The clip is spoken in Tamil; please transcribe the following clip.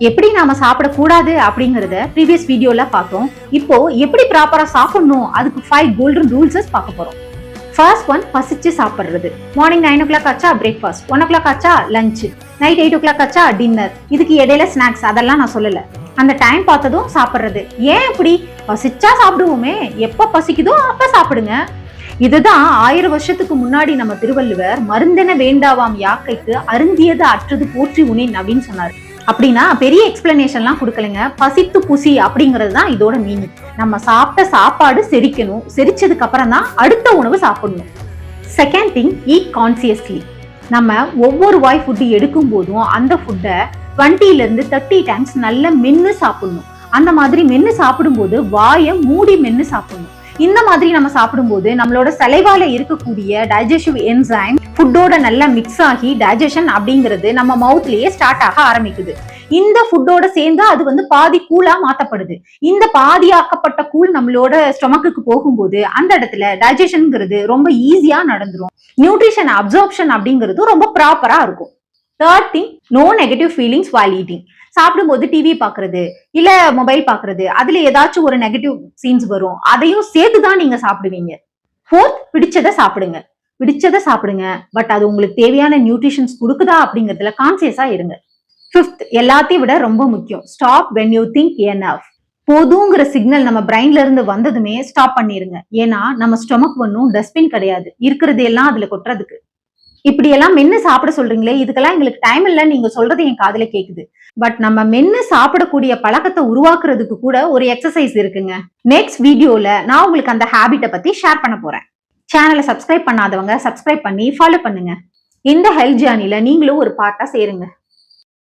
எப்படி நாம சாப்பிடக்கூடாது அப்படிங்கறத ப்ரீவியஸ் வீடியோல பார்த்தோம். இப்போ எப்படி ப்ராப்பரா சாப்பிடணும் அதுக்கு 5 கோல்டன் ரூல்ஸஸ் பார்க்க போறோம். ஃபர்ஸ்ட் ஒன், பசிச்சு சாப்பிடுறது. மார்னிங் 9 o'clock ஆச்சா பிரேக்ஃபாஸ்ட், 1 o'clock ஆச்சா லஞ்ச், நைட் 8 o'clock ஆச்சா டின்னர். இதுக்கு இடையில ஸ்நாக்ஸ் அதெல்லாம் நான் சொல்லல. அந்த டைம் பார்த்ததும் சாப்பிடுறது. ஏன் இப்படி? பசிச்சா சாப்பிடுவோமே, எப்ப பசிக்குதோ அப்ப சாப்பிடுங்க. இதுதான் 1000 வருஷத்துக்கு முன்னாடி நம்ம திருவள்ளுவர் மருந்தென வேண்டாவாம் யாக்கைக்கு அருந்தியது அற்றது போற்றி உனேன் அப்படின்னு சொன்னாரு. அப்படின்னா பெரிய எக்ஸ்பிளனேஷன்லாம் கொடுக்கலைங்க. பசித்து புசி அப்படிங்கிறது தான் இதோட மீனிங். நம்ம சாப்பிட்ட சாப்பாடு செரிக்கணும், செரிச்சதுக்கு அப்புறம் தான் அடுத்த உணவு சாப்பிடணும். Second thing, eat consciously. நம்ம ஒவ்வொரு வாய் ஃபுட்டு எடுக்கும் போதும் அந்த ஃபுட்டை 20 to 30 டைம்ஸ் நல்லா மென்னு சாப்பிடணும். அந்த மாதிரி மென்னு சாப்பிடும்போது வாயை மூடி மென்னு சாப்பிடணும். இந்த மாதிரி நம்ம சாப்பிடும்போது நம்மளோட சலைவால இருக்கக்கூடிய டைஜஸ்டிவ் என்சைம் ஃபுட்டோட நல்லா மிக்ஸ் ஆகி டைஜஷன் அப்படிங்கிறது நம்ம மவுத்லயே ஸ்டார்ட் ஆக ஆரம்பிக்குது. இந்த ஃபுட்டோட சேர்ந்து அது பாதி கூலா மாத்தப்படுது. இந்த பாதியாக்கப்பட்ட கூழ் நம்மளோட ஸ்டொமக்குக்கு போகும்போது அந்த இடத்துல டைஜஷன்ங்கிறது ரொம்ப ஈஸியா நடந்துரும். நியூட்ரிஷன் அப்சார்ப்ஷன் அப்படிங்கிறது ரொம்ப ப்ராப்பரா இருக்கும். Third thing, no negative feelings while eating. சாப்பிடும்போது டிவி பாக்குறது இல்ல மொபைல் பாக்குறது, அதுல ஏதாச்சும் ஒரு நெகட்டிவ் சீன்ஸ் வரும், அதையும் சேர்த்துதான் நீங்க சாப்பிடுவீங்க. ஃபோர்த், பிடிச்சதை சாப்பிடுங்க. பிடிச்சதை சாப்பிடுங்க, பட் அது உங்களுக்கு தேவையான நியூட்ரிஷன்ஸ் கொடுக்குதா அப்படிங்கிறதுல கான்சியஸா இருங்க. ஃபிஃப்த், எல்லாத்தையும் விட ரொம்ப முக்கியம், stop when you think enough. போதுங்கிற சிக்னல் நம்ம பிரைன்ல இருந்து வந்ததுமே ஸ்டாப் பண்ணிருங்க. ஏன்னா நம்ம ஸ்டொமக் ஒன்னும் டஸ்ட்பின் கிடையாது, இருக்கிறது எல்லாம் அதுல கொட்டுறதுக்கு. இப்படி எல்லாம் மென்னு சாப்பிட சொல்றீங்களே, இதுக்கெல்லாம் எங்களுக்கு டைம் இல்ல நீங்க சொல்றது என் காதுல கேக்குது. பட் நம்ம மென்னு சாப்பிடக்கூடிய பழக்கத்தை உருவாக்குறதுக்கு கூட ஒரு எக்ஸசைஸ் இருக்குங்க. நெக்ஸ்ட் வீடியோல நான் உங்களுக்கு அந்த ஹேபிட்டை பத்தி ஷேர் பண்ண போறேன். சேனலை சப்ஸ்கிரைப் பண்ணாதவங்க சப்ஸ்கிரைப் பண்ணி ஃபாலோ பண்ணுங்க. இந்த ஹெல்த் ஜர்னில நீங்களும் ஒரு பார்ட்டா சேருங்க.